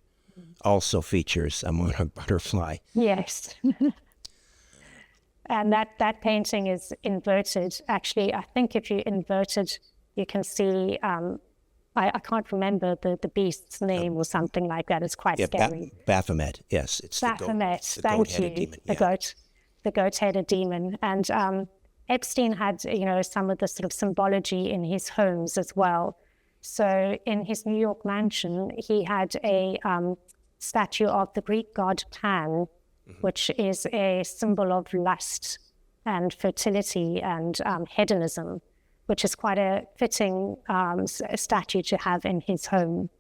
also features a monarch butterfly. Yes. And that painting is inverted. Actually, I think if you invert it, you can see, I can't remember the beast's name or something like that. It's quite scary. Baphomet, yes. It's Baphomet, thank you. Demon, the goat-headed demon. And Epstein had, some of the sort of symbology in his homes as well. So in his New York mansion, he had a statue of the Greek god Pan, which is a symbol of lust and fertility and hedonism, which is quite a fitting statue to have in his home.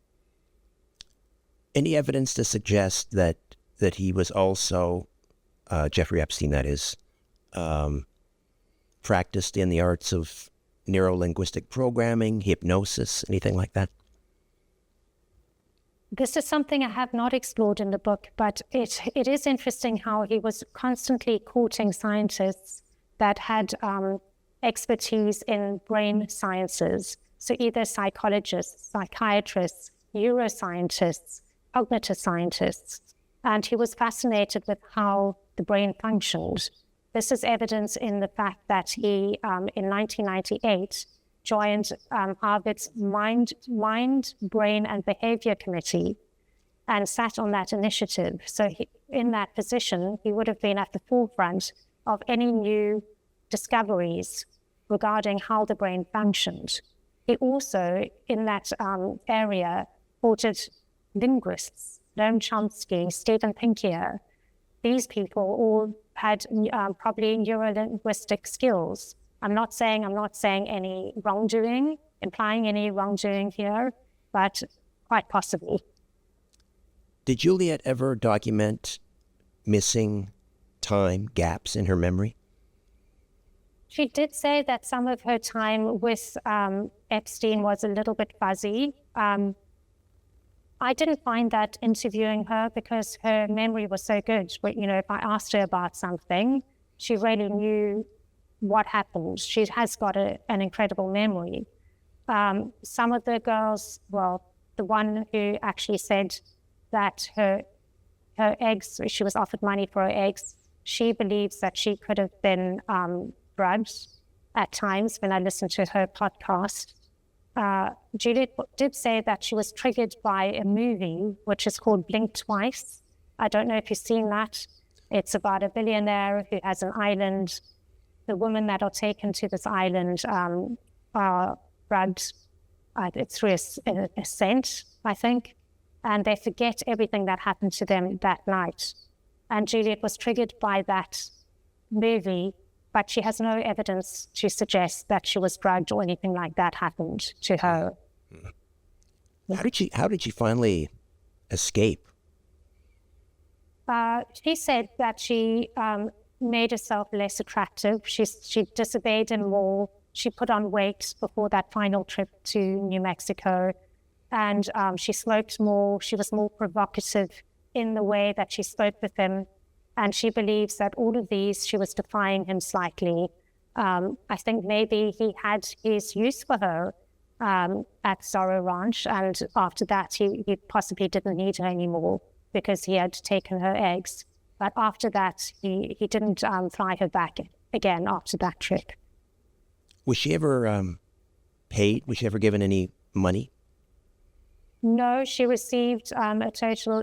Any evidence to suggest that he was also, Jeffrey Epstein, that is, practiced in the arts of neuro-linguistic programming, hypnosis, anything like that? This is something I have not explored in the book, but it is interesting how he was constantly courting scientists that had expertise in brain sciences. So either psychologists, psychiatrists, neuroscientists, cognitive scientists. And he was fascinated with how the brain functioned. This is evidence in the fact that he, in 1998, joined Harvard's Mind, Brain and Behavior Committee and sat on that initiative. So in that position, he would have been at the forefront of any new discoveries regarding how the brain functioned. He also, in that area, quoted linguists, Noam Chomsky, Stephen Pinker. These people all had probably neuro-linguistic skills. I'm not saying any wrongdoing, implying any wrongdoing here, but quite possibly. Did Juliette ever document missing time gaps in her memory? She did say that some of her time with Epstein was a little bit fuzzy. I didn't find that interviewing her because her memory was so good. But, if I asked her about something, she really knew what happened. She has got an incredible memory. Some of the girls, the one who actually said that her eggs, she was offered money for her eggs, she believes that she could have been drugged at times when I listened to her podcast. Juliette did say that she was triggered by a movie, which is called Blink Twice. I don't know if you've seen that. It's about a billionaire who has an island. The women that are taken to this island are drugged. It's through a scent, I think. And they forget everything that happened to them that night. And Juliette was triggered by that movie, but she has no evidence to suggest that she was drugged or anything like that happened to her. How did she finally escape? She said that she made herself less attractive. She disobeyed him more. She put on weight before that final trip to New Mexico. And she smoked more. She was more provocative in the way that she spoke with him. And she believes that all of these, she was defying him slightly. I think maybe he had his use for her at Zorro Ranch. And after that, he possibly didn't need her anymore because he had taken her eggs. But after that, he didn't fly her back again after that trip. Was she ever paid? Was she ever given any money? No, she received a total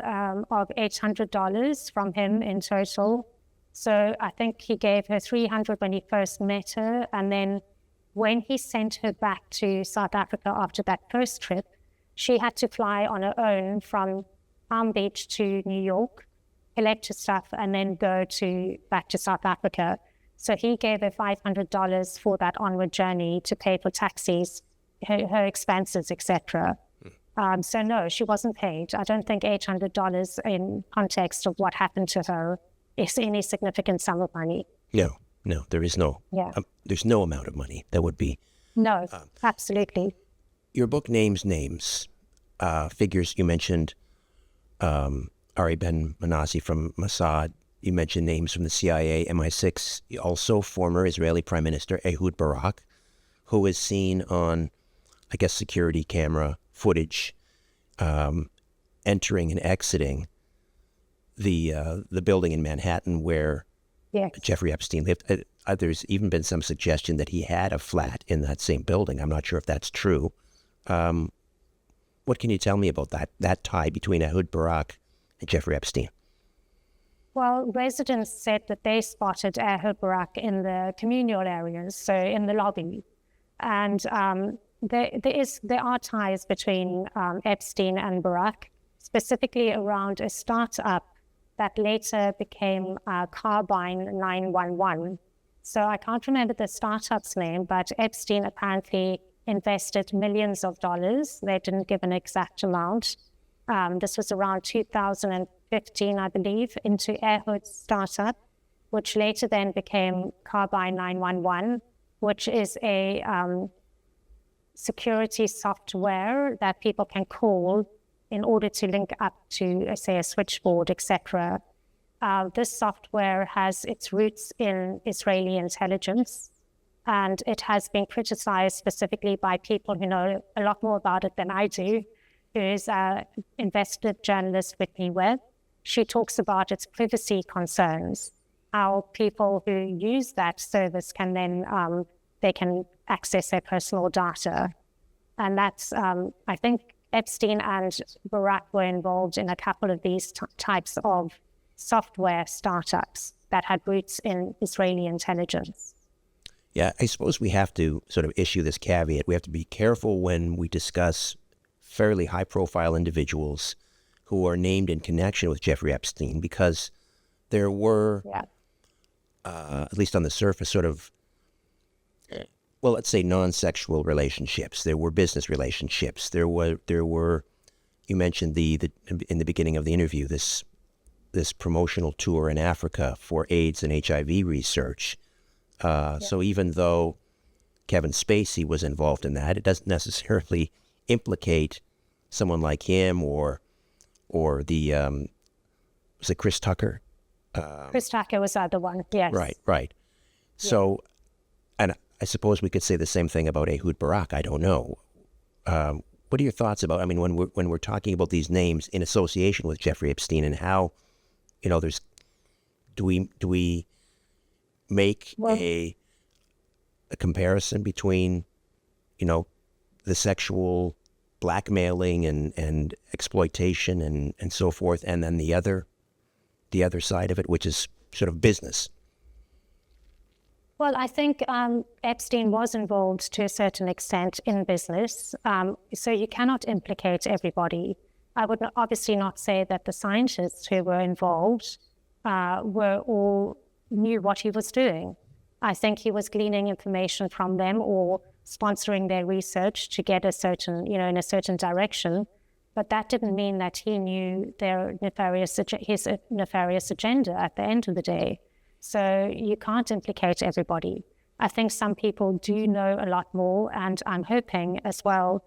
of $800 from him in total. So I think he gave her $300 when he first met her. And then when he sent her back to South Africa after that first trip, She had to fly on her own from Palm Beach to New York, collect her stuff, and then go back to South Africa. So he gave her $500 for that onward journey to pay for taxis, her expenses, etc. So no, she wasn't paid. I don't think $800 in context of what happened to her is any significant sum of money. No, there is no. Yeah. There's no amount of money that would be. No, absolutely. Your book names names, figures. You mentioned Ari Ben Menashe from Mossad. You mentioned names from the CIA, MI6. Also, former Israeli Prime Minister Ehud Barak, who is seen on, I guess, security camera footage, entering and exiting the building in Manhattan where Jeffrey Epstein lived. There's even been some suggestion that he had a flat in that same building. I'm not sure if that's true. What can you tell me about that tie between Ehud Barak and Jeffrey Epstein? Well, residents said that they spotted Ehud Barak in the communal areas, so in the lobby. And there are ties between Epstein and Barak, specifically around a startup that later became Carbine 911. So I can't remember the startup's name, but Epstein apparently invested millions of dollars. They didn't give an exact amount. This was around 2015, I believe, into Ehud's startup, which later then became Carbine 911, which is a security software that people can call in order to link up to, say, a switchboard, etc. This software has its roots in Israeli intelligence, and it has been criticized specifically by people who know a lot more about it than I do, who is investigative journalist Whitney Webb. She talks about its privacy concerns, how people who use that service can then, they can access their personal data. And that's, I think Epstein and Barak were involved in a couple of these types of software startups that had roots in Israeli intelligence. Yeah, I suppose we have to sort of issue this caveat. We have to be careful when we discuss fairly high-profile individuals who are named in connection with Jeffrey Epstein, because there were, at least on the surface, sort of, well, let's say non-sexual relationships. There were business relationships. There were. You mentioned in the beginning of the interview this promotional tour in Africa for AIDS and HIV research. So even though Kevin Spacey was involved in that, it doesn't necessarily implicate someone like him or the was it Chris Tucker? Chris Tucker was the other one. Yes. Right. So, and I suppose we could say the same thing about Ehud Barak. I don't know. What are your thoughts about? I mean, when we're talking about these names in association with Jeffrey Epstein, and how, do we make a comparison between, the sexual blackmailing and exploitation and so forth, and then the other side of it, which is sort of business? Well, I think Epstein was involved to a certain extent in business, so you cannot implicate everybody. I would obviously not say that the scientists who were involved were all knew what he was doing. I think he was gleaning information from them or sponsoring their research to get a certain, in a certain direction. But that didn't mean that he knew his nefarious agenda at the end of the day. So you can't implicate everybody. I think some people do know a lot more, and I'm hoping as well,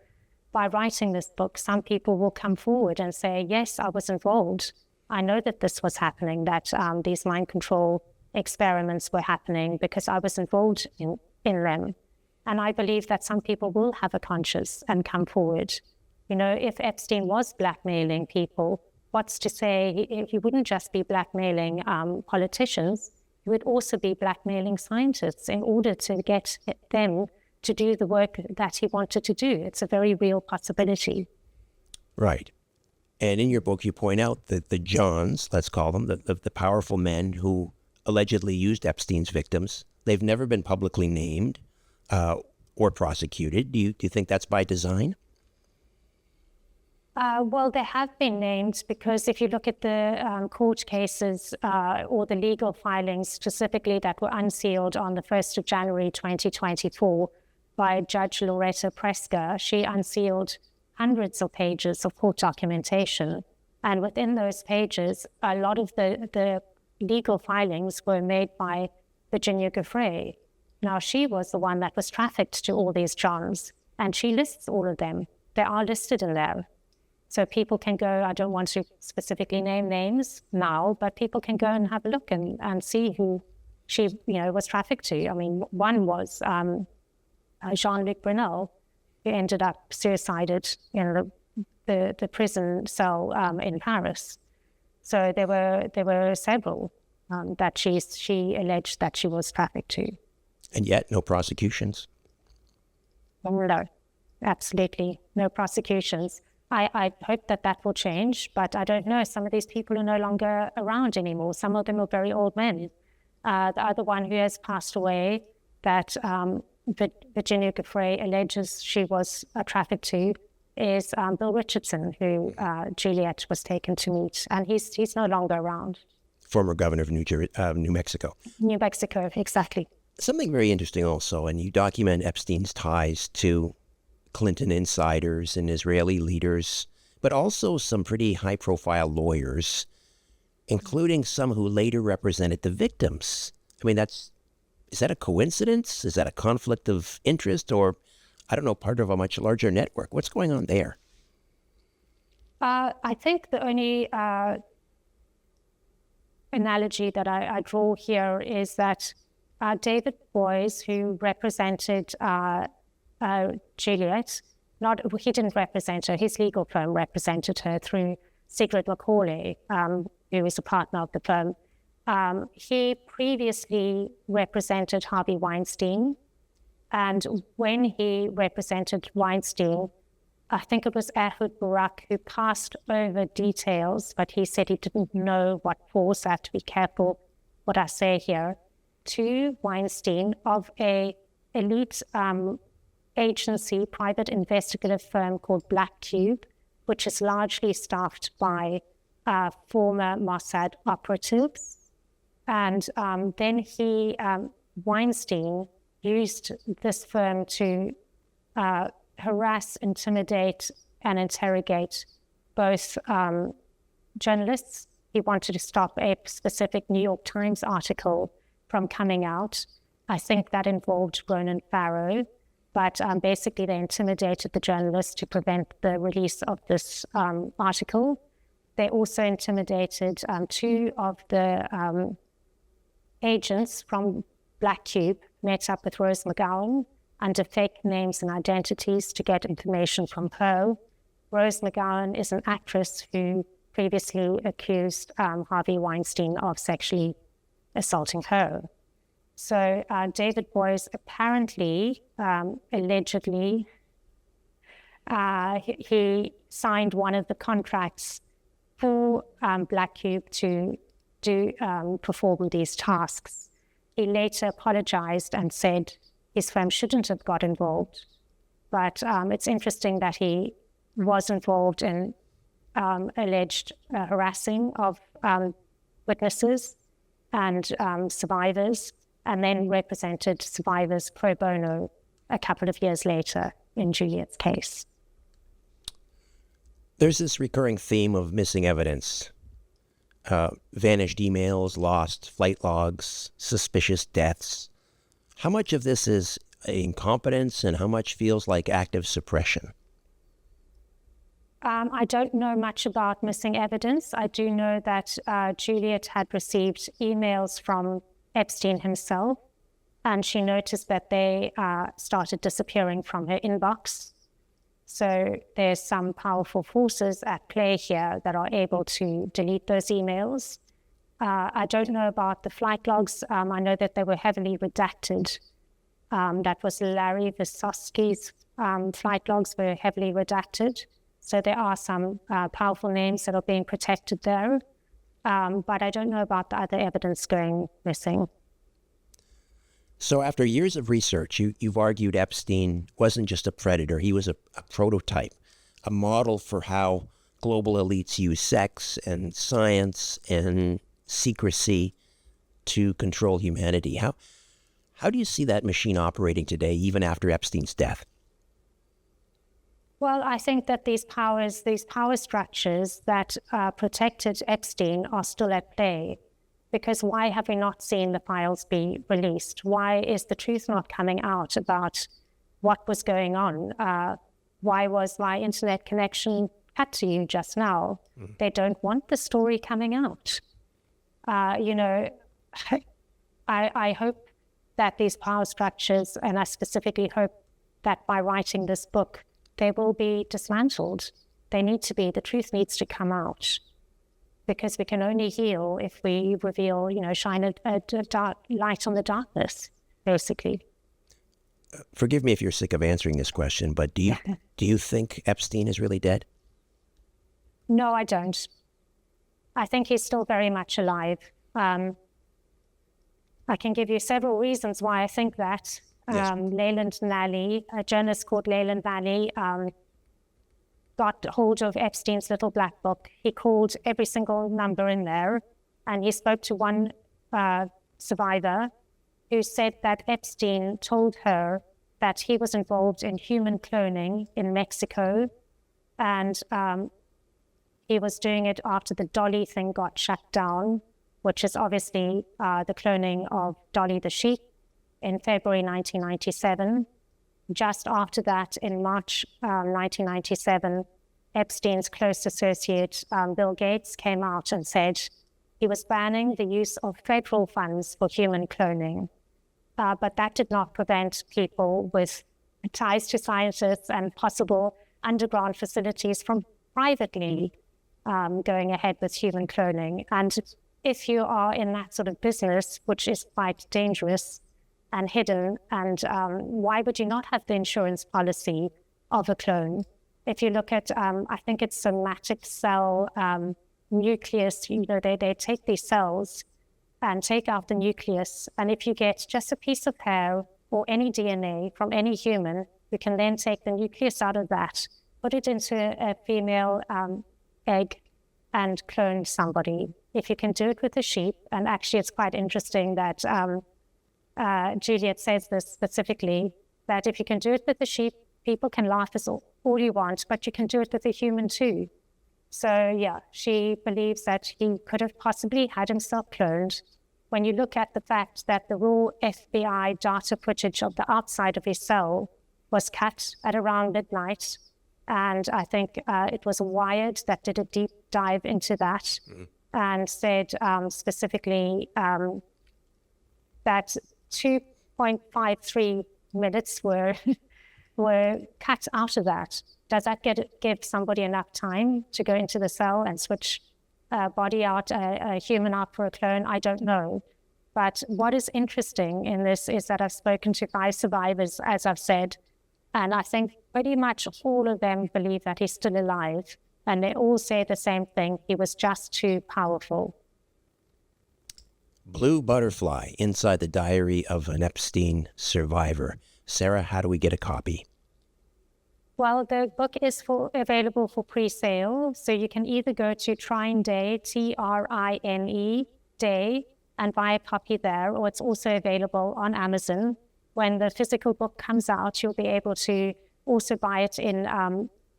by writing this book, some people will come forward and say, yes, I was involved. I know that this was happening, that these mind control experiments were happening because I was involved in them. And I believe that some people will have a conscience and come forward. If Epstein was blackmailing people, what's to say he wouldn't just be blackmailing politicians, he would also be blackmailing scientists in order to get them to do the work that he wanted to do. It's a very real possibility. Right. And in your book, you point out that the Johns, let's call them, the powerful men who allegedly used Epstein's victims, they've never been publicly named or prosecuted. Do you think that's by design? Well, there have been named because if you look at the court cases or the legal filings specifically that were unsealed on the 1st of January 2024 by Judge Loretta Preska, she unsealed hundreds of pages of court documentation. And within those pages, a lot of the legal filings were made by Virginia Giuffre. Now, she was the one that was trafficked to all these Johns, and she lists all of them. They are listed in there. So people can go, I don't want to specifically name names now, but people can go and have a look and see who she, was trafficked to. I mean, one was Jean-Luc Brunel, who ended up suicided in the prison cell in Paris. So there were several that she alleged that she was trafficked to. And yet, no prosecutions? No, absolutely no prosecutions. I hope that will change, but I don't know. Some of these people are no longer around anymore. Some of them are very old men. The other one who has passed away that Virginia Giuffre alleges she was trafficked to is Bill Richardson, who Juliette was taken to meet, and he's no longer around. Former governor of New Mexico. New Mexico, exactly. Something very interesting also, and you document Epstein's ties to Clinton insiders and Israeli leaders, but also some pretty high-profile lawyers, including some who later represented the victims. I mean, is that a coincidence? Is that a conflict of interest, or, I don't know, part of a much larger network? What's going on there? I think the only analogy that I draw here is that David Boies, who represented Juliette, he didn't represent her, his legal firm represented her through Sigrid Macaulay, who was a partner of the firm. He previously represented Harvey Weinstein, and when he represented Weinstein, I think it was Ehud Barak who passed over details, but he said he didn't know what force. I have to be careful what I say here, to Weinstein of a elite agency, private investigative firm called Black Cube, which is largely staffed by former Mossad operatives. And then Weinstein used this firm to harass, intimidate, and interrogate both journalists. He wanted to stop a specific New York Times article from coming out. I think that involved Ronan Farrow, but basically they intimidated the journalists to prevent the release of this article. They also intimidated two of the agents from Black Cube, met up with Rose McGowan under fake names and identities to get information from her. Rose McGowan is an actress who previously accused Harvey Weinstein of sexually assaulting her. So David Boies apparently, allegedly, he signed one of the contracts for Black Cube to perform these tasks. He later apologized and said his firm shouldn't have got involved. But it's interesting that he was involved in alleged harassing of witnesses and survivors, and then represented survivors pro bono a couple of years later in Juliette's case. There's this recurring theme of missing evidence. Vanished emails, lost flight logs, suspicious deaths. How much of this is incompetence and how much feels like active suppression? I don't know much about missing evidence. I do know that Juliette had received emails from Epstein himself, and she noticed that they started disappearing from her inbox. So there's some powerful forces at play here that are able to delete those emails. I don't know about the flight logs. I know that they were heavily redacted. That was Larry Vysotsky's flight logs were heavily redacted. So there are some powerful names that are being protected there. But I don't know about the other evidence going missing. So after years of research, you've argued Epstein wasn't just a predator, he was a prototype a model for how global elites use sex and science and secrecy to control humanity. How do you see that machine operating today, even after Epstein's death? Well, I think that these power structures that protected Epstein are still at play. Because why have we not seen the files be released? Why is the truth not coming out about what was going on? Why was my internet connection cut to you just now? They don't want the story coming out. I hope that these power structures, and I specifically hope that by writing this book, they will be dismantled. They need to be. The truth needs to come out. Because we can only heal if we reveal, shine a dark light on the darkness, basically. Forgive me if you're sick of answering this question, but do you think Epstein is really dead? No, I don't. I think he's still very much alive. I can give you several reasons why I think that. Yes. Leyland Nally, a journalist called Leyland Nally, got hold of Epstein's little black book. He called every single number in there, and he spoke to one survivor who said that Epstein told her that he was involved in human cloning in Mexico, and he was doing it after the Dolly thing got shut down, which is obviously the cloning of Dolly the sheep in February 1997. Just after that, in March 1997, Epstein's close associate, Bill Gates, came out and said he was banning the use of federal funds for human cloning. But that did not prevent people with ties to scientists and possible underground facilities from privately going ahead with human cloning. And if you are in that sort of business, which is quite dangerous and hidden, and why would you not have the insurance policy of a clone? If you look at, I think it's somatic cell nucleus, they take these cells and take out the nucleus, and if you get just a piece of hair or any DNA from any human, you can then take the nucleus out of that, put it into a female egg, and clone somebody. If you can do it with a sheep, and actually it's quite interesting that Juliette says this specifically, that if you can do it with the sheep, people can laugh as all you want, but you can do it with a human too. So yeah, she believes that he could have possibly had himself cloned. When you look at the fact that the raw FBI data footage of the outside of his cell was cut at around midnight, and I think it was Wired that did a deep dive into that, and said specifically that 2.53 minutes were cut out of that. Does that give somebody enough time to go into the cell and switch a body out, a human out for a clone? I don't know. But what is interesting in this is that I've spoken to 5 survivors, as I've said, and I think pretty much all of them believe that he's still alive. And they all say the same thing: he was just too powerful. Blue Butterfly, Inside the Diary of an Epstein Survivor. Sarah, how do we get a copy? Well, the book is available for pre-sale, so you can either go to Trine Day, TRINE Day, and buy a copy there, or it's also available on Amazon. When the physical book comes out, you'll be able to also buy it in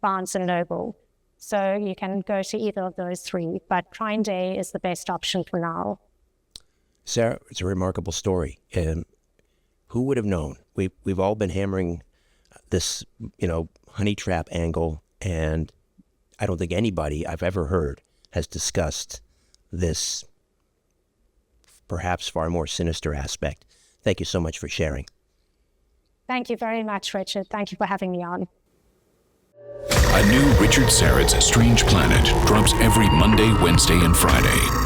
Barnes & Noble. So you can go to either of those 3, but Trine Day is the best option for now. Sarah, it's a remarkable story. Who would have known? We've all been hammering this, honey trap angle, and I don't think anybody I've ever heard has discussed this perhaps far more sinister aspect. Thank you so much for sharing. Thank you very much, Richard. Thank you for having me on. A new Richard Syrett's Strange Planet drops every Monday, Wednesday, and Friday.